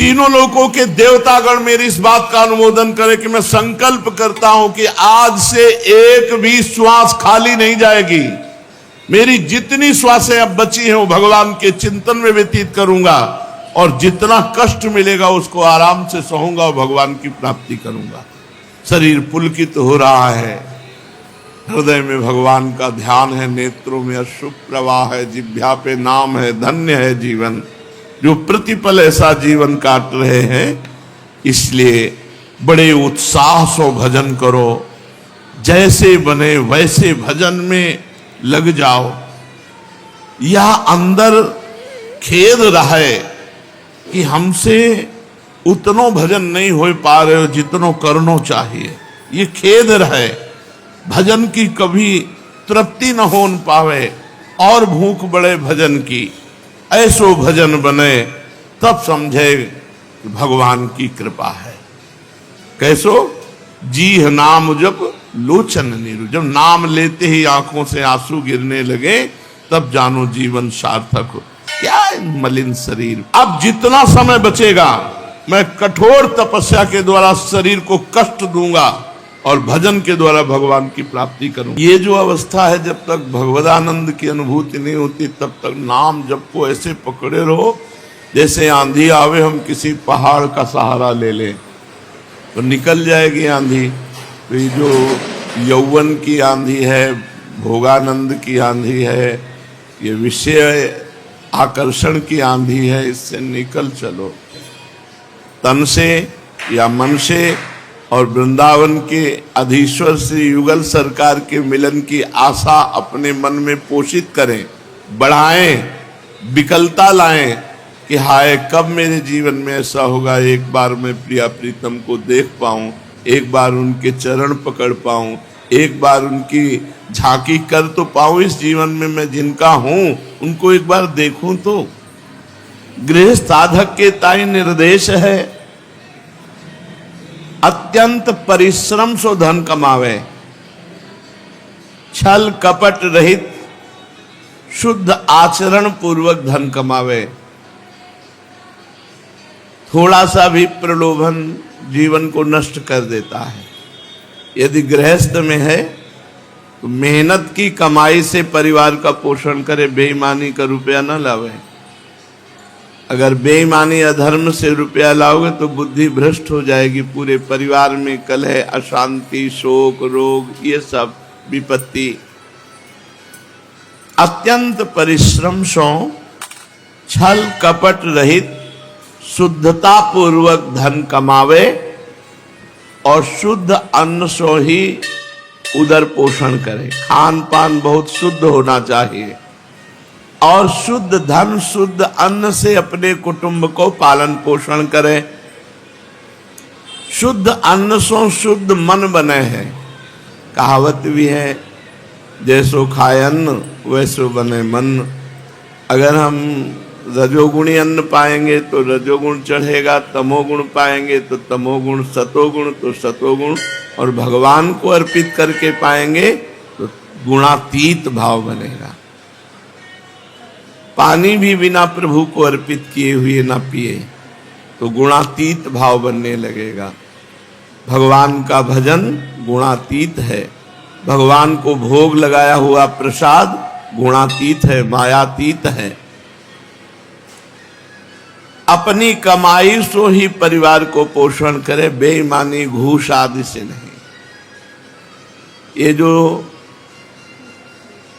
तीनों लोकों के देवतागण मेरी इस बात का अनुमोदन करें कि मैं संकल्प करता हूं कि आज से एक भी श्वास खाली नहीं जाएगी। मेरी जितनी श्वासें अब बची हैं वो भगवान के चिंतन में व्यतीत करूंगा, और जितना कष्ट मिलेगा उसको आराम से सहूंगा और भगवान की प्राप्ति करूंगा। शरीर पुलकित हो रहा है, हृदय में भगवान का ध्यान है, नेत्रों में अश्रु प्रवाह है, जिह्वा पे नाम है। धन्य है जीवन जो प्रतिपल ऐसा जीवन काट रहे हैं। इसलिए बड़े उत्साह से भजन करो, जैसे बने वैसे भजन में लग जाओ। यह अंदर खेद रहे कि हमसे उतनो भजन नहीं हो पा रहे हो जितनो करनो चाहिए, ये खेद रहे। भजन की कभी तृप्ति न हो पावे और भूख बढ़े भजन की, ऐसो भजन बने तब समझे भगवान की कृपा है। कैसो जीह नाम जब लोचन नीरु, जब नाम लेते ही आंखों से आंसू गिरने लगे तब जानो जीवन सार्थक हो। क्या है मलिन शरीर। अब जितना समय बचेगा मैं कठोर तपस्या के द्वारा शरीर को कष्ट दूंगा और भजन के द्वारा भगवान की प्राप्ति करूंगा। ये जो अवस्था है, जब तक भगवदानंद की अनुभूति नहीं होती तब तक नाम जप को ऐसे पकड़े रहो जैसे आंधी आवे, हम किसी पहाड़ का सहारा ले लें तो निकल जाएगी आंधी। तो ये जो यौवन की आंधी है, भोगानंद की आंधी है, ये विषय आकर्षण की आंधी है, इससे निकल चलो। तन से या मन से और वृंदावन के अधीश्वर श्री युगल सरकार के मिलन की आशा अपने मन में पोषित करें, बढ़ाएं, विकलता लाएं कि हाय कब मेरे जीवन में ऐसा होगा, एक बार मैं प्रिया प्रीतम को देख पाऊं, एक बार उनके चरण पकड़ पाऊं, एक बार उनकी झांकी कर तो पाऊं। इस जीवन में मैं जिनका हूं उनको एक बार देखूं तो। गृह साधक के ताई निर्देश है, अत्यंत परिश्रम सो धन कमावे, छल कपट रहित शुद्ध आचरण पूर्वक धन कमावे। थोड़ा सा भी प्रलोभन जीवन को नष्ट कर देता है। यदि गृहस्थ में है तो मेहनत की कमाई से परिवार का पोषण करे, बेईमानी का रुपया न लावे। अगर बेईमानी अधर्म से रुपया लाओगे तो बुद्धि भ्रष्ट हो जाएगी, पूरे परिवार में कलह, अशांति, शोक, रोग, ये सब विपत्ति। अत्यंत परिश्रम सो छल कपट रहित शुद्धता पूर्वक धन कमावे और शुद्ध अन्न सो ही उदर पोषण करे। खान पान बहुत शुद्ध होना चाहिए और शुद्ध धन शुद्ध अन्न से अपने कुटुंब को पालन पोषण करे। शुद्ध अन्न सो शुद्ध मन बने हैं। कहावत भी है, जैसो खाए अन्न वैसो बने मन। अगर हम रजोगुणी अन्न पाएंगे तो रजोगुण चढ़ेगा, तमोगुण पाएंगे तो तमोगुण, सतोगुण तो सतोगुण, और भगवान को अर्पित करके पाएंगे तो गुणातीत भाव बनेगा। पानी भी बिना प्रभु को अर्पित किए हुए ना पिए तो गुणातीत भाव बनने लगेगा। भगवान का भजन गुणातीत है। भगवान को भोग लगाया हुआ प्रसाद गुणातीत है, मायातीत है। अपनी कमाई से ही परिवार को पोषण करे, बेईमानी घूस आदि से नहीं। ये जो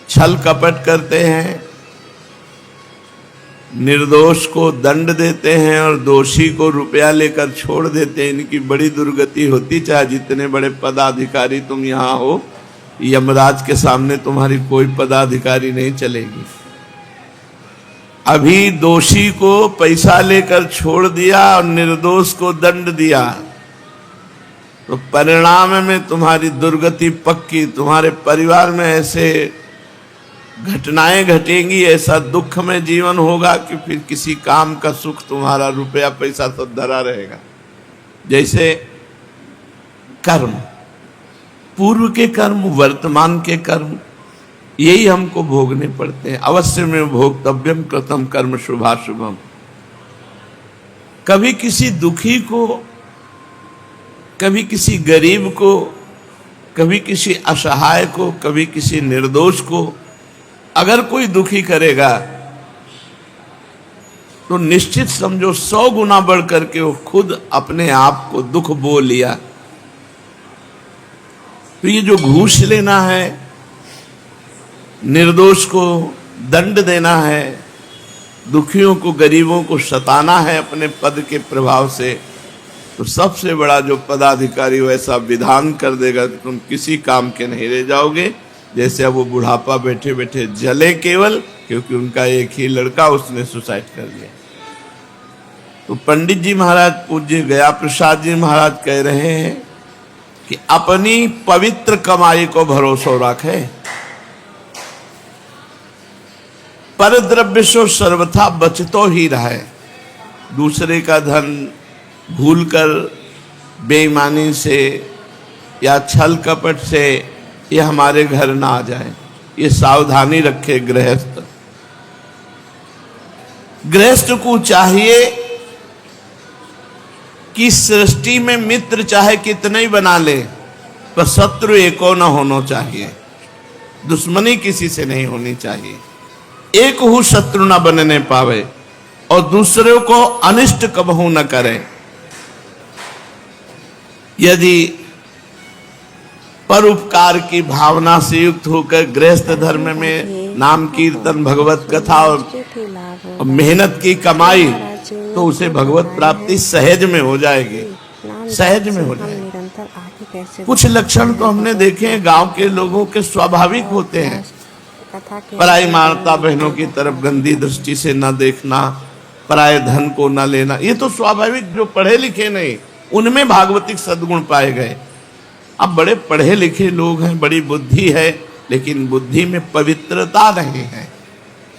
छल कपट करते हैं, निर्दोष को दंड देते हैं और दोषी को रुपया लेकर छोड़ देते हैं, इनकी बड़ी दुर्गति होती। चाहे जितने बड़े पदाधिकारी तुम यहाँ हो, यमराज के सामने तुम्हारी कोई पदाधिकारी नहीं चलेगी। अभी दोषी को पैसा लेकर छोड़ दिया और निर्दोष को दंड दिया तो परिणाम में तुम्हारी दुर्गति पक्की। तुम्हारे परिवार में ऐसे घटनाएं घटेंगी, ऐसा दुख में जीवन होगा कि फिर किसी काम का सुख तुम्हारा रुपया पैसा सब धरा रहेगा। जैसे कर्म, पूर्व के कर्म, वर्तमान के कर्म, यही हमको भोगने पड़ते हैं। अवश्य में भोक्तव्यम कृतम कर्म शुभाशुभम। कभी किसी दुखी को, कभी किसी गरीब को, कभी किसी असहाय को, कभी किसी निर्दोष को अगर कोई दुखी करेगा तो निश्चित समझो 100 गुना बढ़ करके वो खुद अपने आप को दुख बो लिया। तो ये जो घूस लेना है, निर्दोष को दंड देना है, दुखियों को गरीबों को सताना है अपने पद के प्रभाव से, तो सबसे बड़ा जो पदाधिकारी वैसा विधान कर देगा कि तुम किसी काम के नहीं रह जाओगे। जैसे अब वो बुढ़ापा बैठे बैठे जले केवल क्योंकि उनका एक ही लड़का उसने सुसाइड कर लिया। तो पंडित जी महाराज, पूज्य गया प्रसाद जी महाराज कह रहे हैं कि अपनी पवित्र कमाई को भरोसा रखे, पर द्रव्य सो सर्वथा बचतो ही रहे। दूसरे का धन भूलकर बेईमानी से या छल कपट से ये हमारे घर ना आ जाए, ये सावधानी रखे गृहस्थ। गृहस्थ को चाहिए कि सृष्टि में मित्र चाहे कितने ही बना ले, पर शत्रु एको न होना चाहिए, दुश्मनी किसी से नहीं होनी चाहिए। एक हु शत्रु न बनने पावे और दूसरों को अनिष्ट कबहू न करे। यदि परोपकार की भावना से युक्त होकर गृहस्थ धर्म में नाम कीर्तन, भगवत कथा और मेहनत की कमाई, तो उसे भगवत प्राप्ति सहज में हो जाएगी, सहज में हो जाएगी। कुछ लक्षण तो हमने देखे हैं गांव के लोगों के स्वाभाविक होते हैं। पराई माता बहनों की तरफ गंदी दृष्टि से न देखना, पराये धन को न लेना, ये तो स्वाभाविक, जो पढ़े लिखे नहीं उनमें भागवतिक सद्गुण पाए गए। अब बड़े पढ़े लिखे लोग हैं, बड़ी बुद्धि है, लेकिन बुद्धि में पवित्रता नहीं है।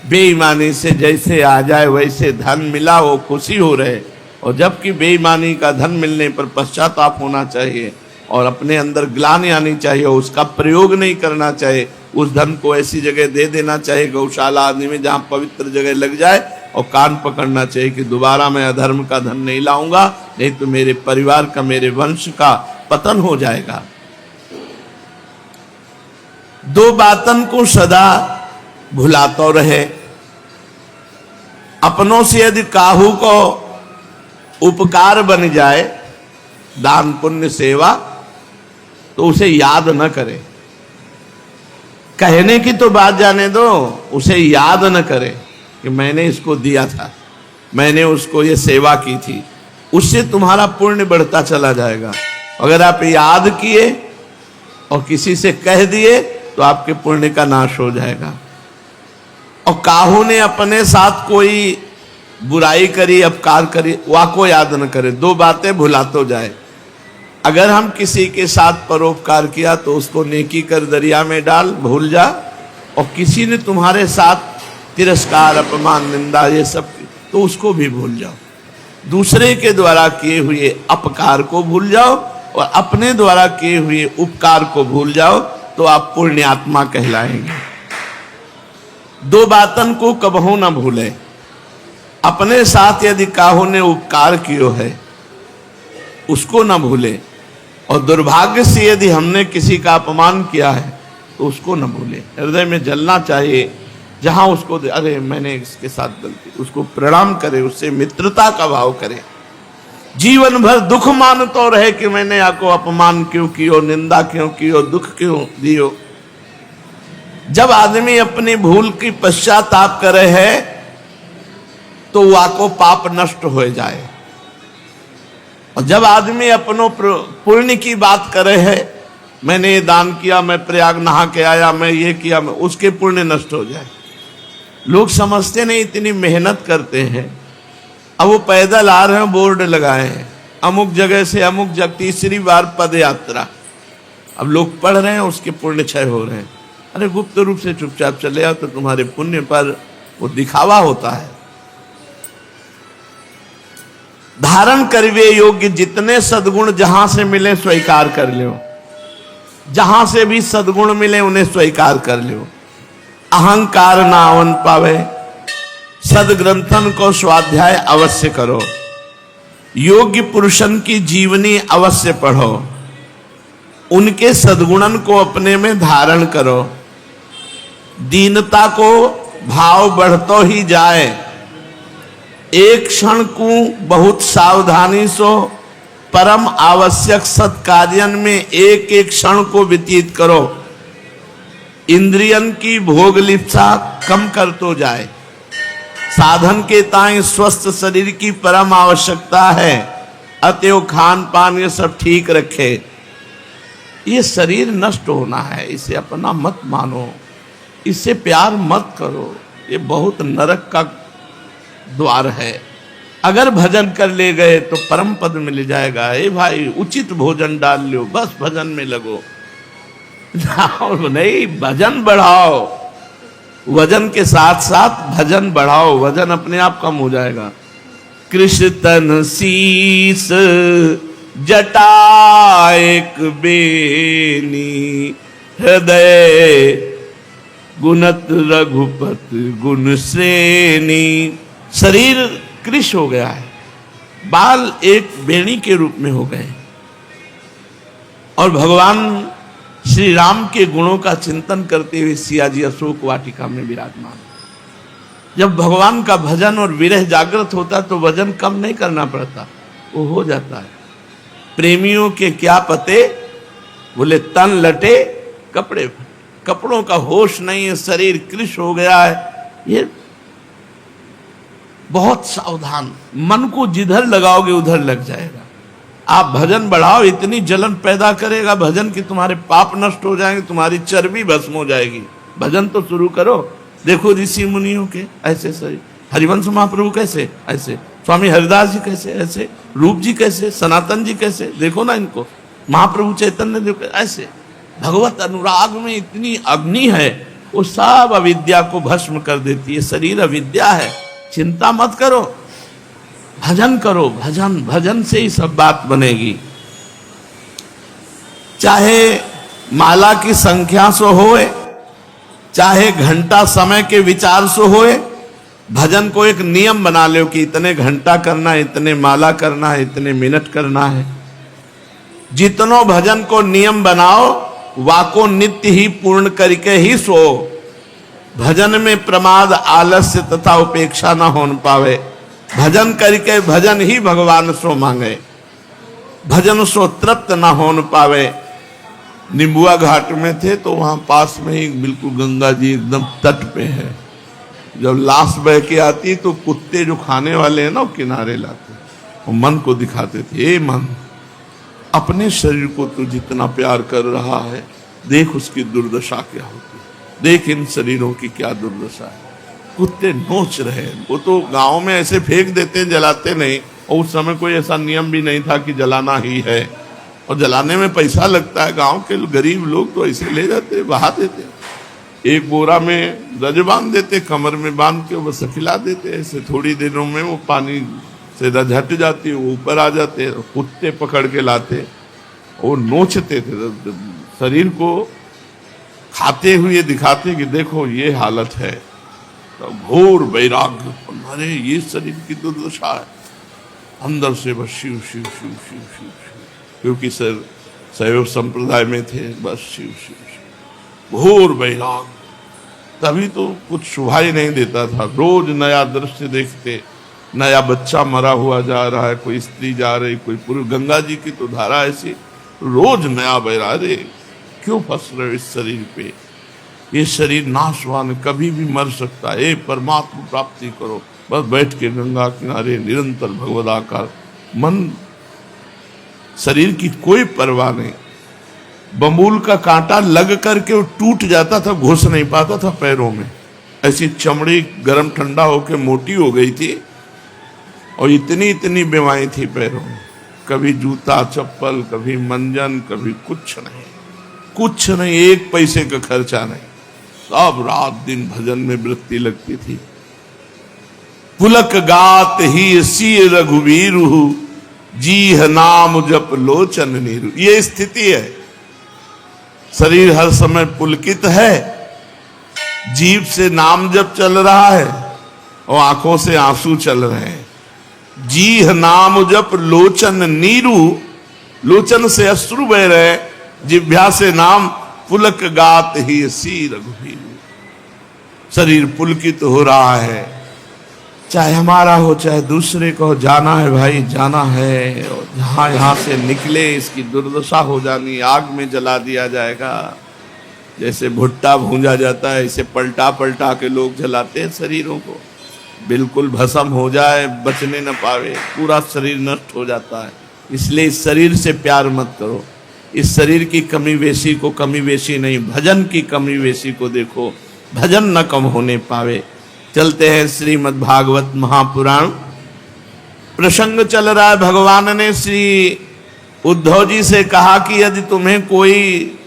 बेईमानी से जैसे आ जाए वैसे धन मिला वो खुशी हो रहे, और जबकि बेईमानी का धन मिलने पर पश्चाताप होना चाहिए और अपने अंदर ग्लानि आनी चाहिए, उसका प्रयोग नहीं करना चाहिए। उस धन को ऐसी जगह दे देना चाहिए, गौशाला आदि में, जहाँ पवित्र जगह लग जाए, और कान पकड़ना चाहिए कि दोबारा मैं अधर्म का धन नहीं लाऊंगा, नहीं तो मेरे परिवार का, मेरे वंश का पतन हो जाएगा। दो बातन को सदा भुलाता रहे। अपनों से यदि काहू को उपकार बन जाए, दान पुण्य सेवा, तो उसे याद न करे। कहने की तो बात जाने दो, उसे याद न करे कि मैंने इसको दिया था, मैंने उसको ये सेवा की थी। उससे तुम्हारा पुण्य बढ़ता चला जाएगा। अगर आप याद किए और किसी से कह दिए तो आपके पुण्य का नाश हो जाएगा। और काहू ने अपने साथ कोई बुराई करी, अपकार करी, वाको याद न करे, दो बातें भुला तो जाए। अगर हम किसी के साथ परोपकार किया तो उसको नेकी कर दरिया में डाल, भूल जा। और किसी ने तुम्हारे साथ तिरस्कार, अपमान, निंदा, ये सब, तो उसको भी भूल जाओ। दूसरे के द्वारा किए हुए अपकार को भूल जाओ और अपने द्वारा किए हुए उपकार को भूल जाओ, तो आप पुण्यात्मा कहलाएंगे। दो बातन को कबहू न भूले। अपने साथ यदि काहू ने उपकार कियो है उसको न भूले, और दुर्भाग्य से यदि हमने किसी का अपमान किया है तो उसको न भूले। हृदय में जलना चाहिए। जहां उसको अरे मैंने इसके साथ गलती, उसको प्रणाम करे, उससे मित्रता का भाव करे। जीवन भर दुख मानतो रहे कि मैंने आपको अपमान क्यों कियो, निंदा क्यों कियो, दुख क्यों दियो। जब आदमी अपनी भूल की पश्चाताप करे है तो वाको पाप नष्ट हो जाए। और जब आदमी अपनों पुण्य की बात करे है, मैंने ये दान किया, मैं प्रयाग नहा के आया, मैं ये किया, मैं, उसके पुण्य नष्ट हो जाए। लोग समझते नहीं, इतनी मेहनत करते हैं। अब वो पैदल आ रहे हैं, बोर्ड लगाए हैं अमुक जगह से अमुक जगह, तीसरी बार पद यात्रा। अब लोग पढ़ रहे हैं, उसके पुण्य क्षय हो रहे हैं। अरे गुप्त रूप से चुपचाप चले आओ तो तुम्हारे पुण्य पर वो दिखावा होता है। धारण करिवे योग्य जितने सद्गुण जहां से मिले स्वीकार कर लो। जहां से भी सद्गुण मिले उन्हें स्वीकार कर लो। अहंकार ना आवन पावे, सदग्रंथन को स्वाध्याय अवश्य करो। योग्य पुरुषन की जीवनी अवश्य पढ़ो, उनके सद्गुणन को अपने में धारण करो। दीनता को भाव बढ़तो ही जाए, एक क्षण को बहुत सावधानी सो परम आवश्यक सत्कार्यन में एक एक क्षण को व्यतीत करो। इंद्रियन की भोग लिप्सा कम कर तो जाए, साधन के ताई स्वस्थ शरीर की परम आवश्यकता है, अतएव खान पान ये सब ठीक रखे। ये शरीर नष्ट होना है, इसे अपना मत मानो, इससे प्यार मत करो, ये बहुत नरक का द्वार है। अगर भजन कर ले गए तो परम पद मिल जाएगा। ए भाई उचित भोजन डाल लो, बस भजन में लगो। नहीं, भजन बढ़ाओ, वजन के साथ साथ भजन बढ़ाओ, वजन अपने आप कम हो जाएगा। कृष्ण तन शीस जटा एक बेनी, हृदय गुणत रघुपत गुण श्रेणी। शरीर कृश हो गया है, बाल एक बेणी के रूप में हो गए, और भगवान श्री राम के गुणों का चिंतन करते हुए सिया जी अशोक वाटिका में विराजमान। जब भगवान का भजन और विरह जागृत होता तो वजन कम नहीं करना पड़ता, वो हो जाता है। प्रेमियों के क्या पते, बोले तन लटे कपड़े, कपड़ों का होश नहीं है, शरीर कृश हो गया है। ये बहुत सावधान, मन को जिधर लगाओगे उधर लग जाएगा। आप भजन बढ़ाओ, इतनी जलन पैदा करेगा भजन कि तुम्हारे पाप नष्ट हो जाएंगे, तुम्हारी चर्बी भस्म हो जाएगी। भजन तो शुरू करो। देखो ऋषि मुनियों के ऐसे शरीर, हरिवंश महाप्रभु कैसे ऐसे, स्वामी हरिदास जी कैसे ऐसे, रूप जी कैसे, सनातन जी कैसे, देखो ना इनको, महाप्रभु चैतन्य देव ऐसे। भगवत अनुराग में इतनी अग्नि है, वो सब अविद्या को भस्म कर देती है। शरीर अविद्या है, चिंता मत करो, भजन करो। भजन भजन से ही सब बात बनेगी। चाहे माला की संख्या से होए, चाहे घंटा समय के विचार से होए, भजन को एक नियम बना लो कि इतने घंटा करना है, इतने माला करना है, इतने मिनट करना है। जितनो भजन को नियम बनाओ, वाको नित्य ही पूर्ण करके ही सो। भजन में प्रमाद आलस्य तथा उपेक्षा न हो पावे। भजन करके भजन ही भगवान सो मांगे, भजन सो तृप्त न हो पावे। निम्बुआ घाट में थे तो वहां पास में ही बिल्कुल गंगा जी एकदम तट पे है। जब लाश बह के आती तो कुत्ते जो खाने वाले हैं ना, वो किनारे लाते, वो मन को दिखाते थे, ए मन, अपने शरीर को तू जितना प्यार कर रहा है, देख उसकी दुर्दशा क्या होती है, देख इन शरीरों की क्या दुर्दशा है। कुत्ते नोच रहे, वो तो गांव में ऐसे फेंक देते, जलाते नहीं, और उस समय कोई ऐसा नियम भी नहीं था कि जलाना ही है, और जलाने में पैसा लगता है। गांव के गरीब लोग तो ऐसे ले जाते, बहा देते, एक बोरा में रज बांध देते, कमर में बांध के वो खिला देते। ऐसे थोड़ी दिनों में वो पानी से रज हट जाती, वो ऊपर आ जाते, कुत्ते पकड़ के लाते, वो नोचते थे शरीर को, खाते हुए दिखाते कि देखो ये हालत है। तो घोर वैराग्य, अरे ये शरीर की दुर्दशा है, अंदर से बस शिव शिव शिव शिव शिव शिव, क्योंकि सर शैव संप्रदाय में थे, बस शिव शिव शिव, घोर वैराग्य। तभी तो कुछ सुभाई नहीं देता था। रोज नया दृश्य देखते, नया बच्चा मरा हुआ जा रहा है, कोई स्त्री जा रही, कोई पुरुष। गंगा जी की तो धारा ऐसी, रोज नया वैराग्य। क्यों फंस रहे हो इस शरीर पे, ये शरीर नाशवान, कभी भी मर सकता है। ए परमात्मा प्राप्ति करो, बस बैठ के गंगा किनारे निरंतर भगवदाकार मन, शरीर की कोई परवाह नहीं। बमूल का कांटा लग करके वो टूट जाता था, घुस नहीं पाता था पैरों में, ऐसी चमड़ी गर्म ठंडा होकर मोटी हो गई थी, और इतनी इतनी बीमारी थी पैरों में। कभी जूता चप्पल, कभी मंजन, कभी कुछ नहीं, कुछ नहीं, एक पैसे का खर्चा नहीं। सब रात दिन भजन में वृत्ति लगती थी। पुलक गात ही सी रघुवीर, जी नाम जप लोचन नीरु। ये स्थिति है, शरीर हर समय पुलकित है, जीभ से नाम जप चल रहा है और आंखों से आंसू चल रहे हैं। जीह नाम जप लोचन नीरू, लोचन से अश्रु बह रहे, जिह्वा से नाम पुलक गात ही सी रघुवीर। शरीर पुलकित हो रहा है, चाहे हमारा हो चाहे दूसरे को हो, जाना है भाई जाना है। और जहां यहां से निकले इसकी दुर्दशा हो जानी, आग में जला दिया जाएगा। जैसे भुट्टा भूंजा जाता है, इसे पलटा पलटा के लोग जलाते हैं शरीरों को, बिल्कुल भस्म हो जाए, बचने न पावे, पूरा शरीर नष्ट हो जाता है। इसलिए इस शरीर से प्यार मत करो, इस शरीर की कमी बेशी को कमी बेशी नहीं, भजन की कमी बेशी को देखो, भजन न कम होने पावे। चलते हैं श्रीमद् भागवत महापुराण। प्रसंग चल रहा है, भगवान ने श्री उद्धव जी से कहा कि यदि तुम्हें कोई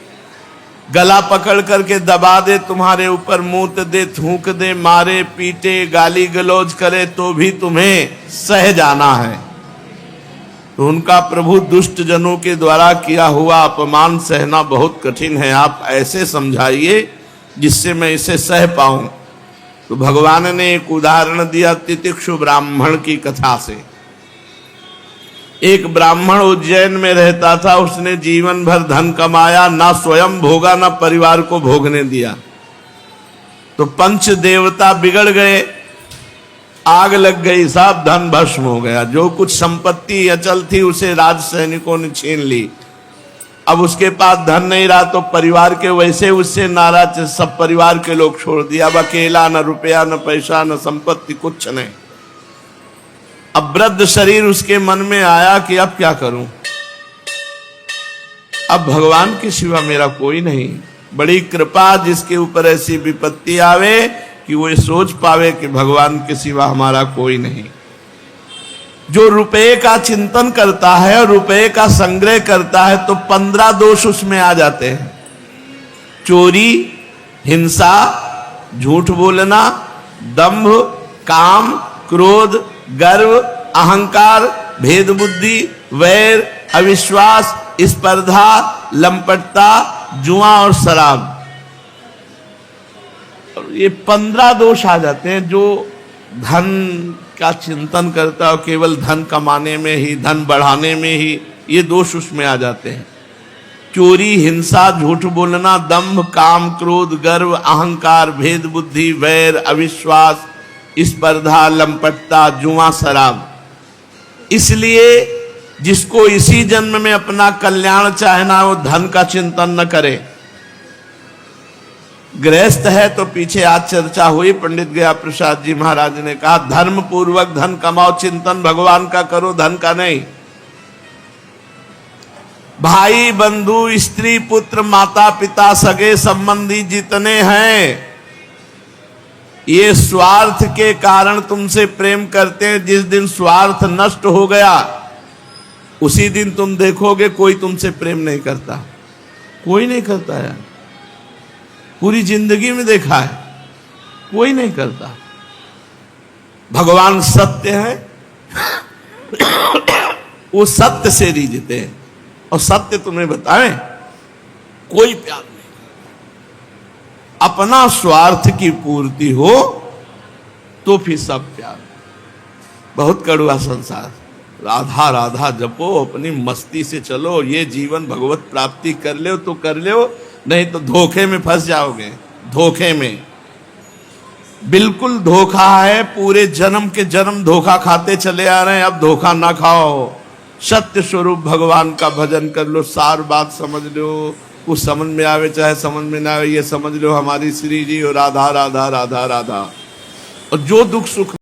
गला पकड़ करके दबा दे, तुम्हारे ऊपर मूत दे, थूक दे, मारे पीटे, गाली गलौज करे, तो भी तुम्हें सह जाना है। तो उनका प्रभु दुष्ट जनों के द्वारा किया हुआ अपमान सहना बहुत कठिन है, आप ऐसे समझाइए जिससे मैं इसे सह पाऊं। तो भगवान ने एक उदाहरण दिया तितिक्षु ब्राह्मण की कथा से। एक ब्राह्मण उज्जैन में रहता था, उसने जीवन भर धन कमाया, ना स्वयं भोगा ना परिवार को भोगने दिया। तो पंच देवता बिगड़ गए, आग लग गई, सब धन भस्म हो गया। जो कुछ संपत्ति अचल थी उसे राज सैनिकों ने छीन ली। अब उसके पास धन नहीं रहा तो परिवार के वैसे उससे नाराज, सब परिवार के लोग छोड़ दिया। अब अकेला, न रुपया न पैसा न संपत्ति, कुछ नहीं। अब वृद्ध शरीर उसके मन में आया कि अब क्या करूं, अब भगवान के सिवा मेरा कोई नहीं। बड़ी कृपा जिसके ऊपर ऐसी विपत्ति आवे कि वो सोच पावे कि भगवान के सिवा हमारा कोई नहीं। जो रुपए का चिंतन करता है और रुपए का संग्रह करता है तो 15 दोष उसमें आ जाते हैं। चोरी, हिंसा, झूठ बोलना, दंभ, काम, क्रोध, गर्व, अहंकार, भेद बुद्धि, वैर, अविश्वास, स्पर्धा, लंपटता, जुआ और शराब। ये 15 दोष आ जाते हैं। जो धन का चिंतन करता है केवल धन कमाने में ही, धन बढ़ाने में ही, ये दोष उसमें आ जाते हैं। चोरी, हिंसा, झूठ बोलना, दंभ, काम, क्रोध, गर्व, अहंकार, भेद बुद्धि, वैर, अविश्वास, स्पर्धा, लंपटता, जुआ, शराब। इसलिए जिसको इसी जन्म में अपना कल्याण चाहना वो धन का चिंतन न करे। गृहस्थ है तो पीछे आज चर्चा हुई, पंडित गया प्रसाद जी महाराज ने कहा धर्म पूर्वक धन कमाओ, चिंतन भगवान का करो, धन का नहीं। भाई बंधु, स्त्री पुत्र, माता पिता, सगे संबंधी जितने हैं ये स्वार्थ के कारण तुमसे प्रेम करते हैं। जिस दिन स्वार्थ नष्ट हो गया उसी दिन तुम देखोगे कोई तुमसे प्रेम नहीं करता, कोई नहीं करता यार। पूरी जिंदगी में देखा है, कोई नहीं करता। भगवान सत्य है, वो सत्य से रीझते हैं और सत्य तुम्हें बताएं कोई प्यार नहीं। अपना स्वार्थ की पूर्ति हो तो फिर सब प्यार। बहुत कड़वा संसार, राधा राधा जपो, अपनी मस्ती से चलो। ये जीवन भगवत प्राप्ति कर ले तो कर ले, नहीं तो धोखे में फंस जाओगे। धोखे में बिल्कुल धोखा है, पूरे जन्म के जन्म धोखा खाते चले आ रहे हैं। अब धोखा ना खाओ, सत्य स्वरूप भगवान का भजन कर लो, सार बात समझ लो। कुछ समझ में आवे चाहे समझ में ना आवे, ये समझ लो हमारी श्री जी और राधा राधा राधा राधा। और जो दुख सुख